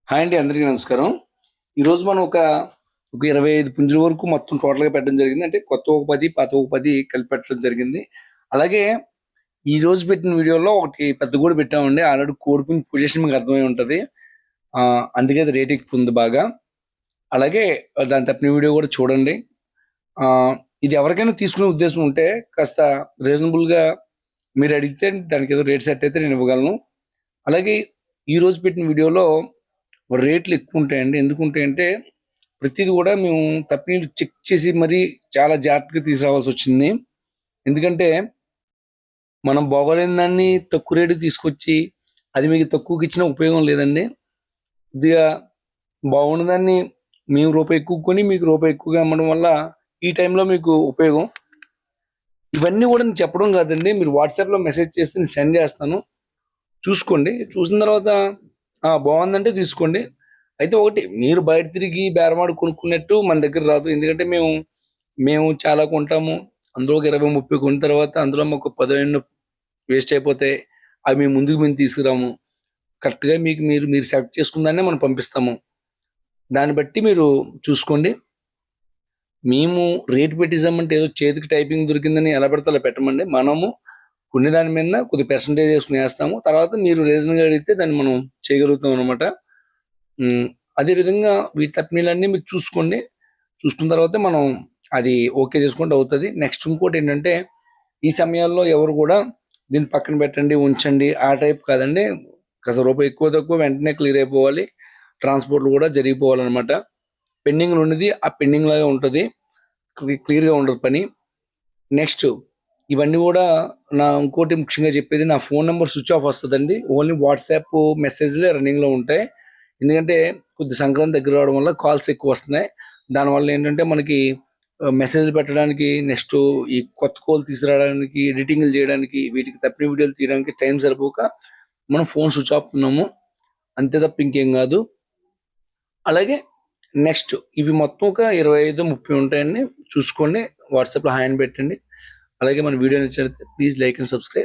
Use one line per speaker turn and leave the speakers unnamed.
Hi అండి, అందరికీ నమస్కారం. ఈరోజు మనం ఒక 25 పుంజుల వరకు మొత్తం టోటల్‌గా పెట్టడం జరిగింది. అంటే కొత్తవి ఒక 10, పాతవి ఒక 10 కలిపి పెట్టడం జరిగింది. అలాగే ఈ రోజు పెట్టిన వీడియోలో ఒకటి పెద్ద గూడు పెట్టామండి. ఆల్రెడీ కోడిపుంజు పొజిషన్ మీకు అర్థమై ఉంటది. అందుకే అది రేట్ ఎక్కువ ఉంది బాగా. అలాగే దాని తప్పిన వీడియో కూడా చూడండి. ఆహ్, ఇది ఎవరికైనా తీసుకునే ఉద్దేశం ఉంటే కాస్త రీజనబుల్‌గా మీరు అడిగితే దానికి ఏదో రేట్ సెట్ అయితే నేను ఇవ్వగలను. అలాగే ఈ రోజు పెట్టిన వీడియోలో రేట్లు ఎక్కువ ఉంటాయండి. ఎందుకుంటాయంటే ప్రతిది కూడా మేము తప్పినీళ్ళు చెక్ చేసి మరీ చాలా జాగ్రత్తగా తీసుకురావాల్సొచ్చింది. ఎందుకంటే మనం బాగోలేని దాన్ని తక్కువ రేటుకి తీసుకొచ్చి అది మీకు తక్కువకిచ్చినా ఉపయోగం లేదండి. కొద్దిగా బాగున్న దాన్ని మేము రూపాయి ఎక్కువ కొని మీకు రూపాయి ఎక్కువగా అమ్మడం వల్ల ఈ టైంలో మీకు ఉపయోగం. ఇవన్నీ కూడా నేను చెప్పడం కాదండి. మీరు వాట్సాప్‌లో మెసేజ్ చేస్తే నేను సెండ్ చేస్తాను. చూసుకోండి. చూసిన తర్వాత బావుందంటే తీసుకోండి. అయితే ఒకటి మీరు బయట తిరిగి బేరమాడి కొనుక్కున్నట్టు మన దగ్గర రాదు. ఎందుకంటే మేము చాలా కొంటాము. అందులో ఒక 20, 30 కొన్న తర్వాత అందులో మాకు 15 వేస్ట్ అయిపోతాయి. అవి మేము ముందుకు మేము తీసుకురాము. కరెక్ట్‌గా మీకు మీరు సెలెక్ట్ చేసుకున్న దాన్నే మనం పంపిస్తాము. దాన్ని బట్టి మీరు చూసుకోండి. మేము రేట్ పెట్టేసామంటే ఏదో చేతికి టైపింగ్ దొరికిందని ఎలా పడితే అలా పెట్టమండి. మనము కొన్ని దాని మీదన కొద్దిగా పర్సెంటేజ్ ఏసుకొని ఏస్తాము. తర్వాత మీరు రీజనల్‌గా అడిగితే దాన్ని మనం చేయగలుగుతాం అనమాట. హ్మ్. అదే విధంగా వీటి తప్పినీలన్నీ మీరు చూసుకోండి. చూసుకున్న తర్వాతే మనం అది ఓకే చేసుకుంటే అవుతది. నెక్స్ట్ ఇంకోటేంటంటే, ఈ సమయాల్లో ఎవరు గూడా దీన్ని పక్కన పెట్టండి, ఉంచండి ఆ టైప్ కాదండి. కాస్త రూపాయి ఎక్కువ తక్కువ వెంటనే క్లియర్ అయిపోవాలి. ట్రాన్స్‌పోర్ట్‌లు గూడా జరిగిపోవాలనమాట. పెండింగ్‌లో ఉన్నది ఆ పెండింగ్ లాగే ఉంటది. క్లియర్‌గా ఉండదు పని. నెక్స్ట్ ఇవన్నీ గూడా ఇంకోటి ముఖ్యంగా చెప్పేది నా ఫోను నంబర్ స్విచ్ ఆఫ్ వస్తదండి. ఓన్లీ వాట్సాప్ మెసేజ్‌లే రన్నింగ్‌లో ఉంటాయి. ఎందుకంటే కొద్ది సంక్రాంతి దగ్గర రావడం వల్ల కాల్స్ ఎక్కువొస్తున్నాయి. దానివల్ల ఏంటంటే మనకి మెసేజ్‌లు పెట్టడానికి, నెక్స్ట్ ఈ కొత్త కాల్ తీసుకురావడానికి, ఎడిటింగ్‌లు చేయడానికి, వీటికి తప్పిన వీడియోలు తీయడానికి టైం సరిపోక మనం ఫోన్ స్విచ్ ఆఫ్ ఉన్నాము. అంతే తప్ప ఇంకేం గాదు. అలాగే నెక్స్ట్ ఇవి మొత్తం ఒక 25, 30 ఉంటాయండి. చూసుకోండి. వాట్సాప్‌లో హాయ్ అని పెట్టండి. అలాగే మన వీడియో నచ్చినట్లయితే ప్లీజ్ లైక్ అండ్ సబ్స్క్రైబ్.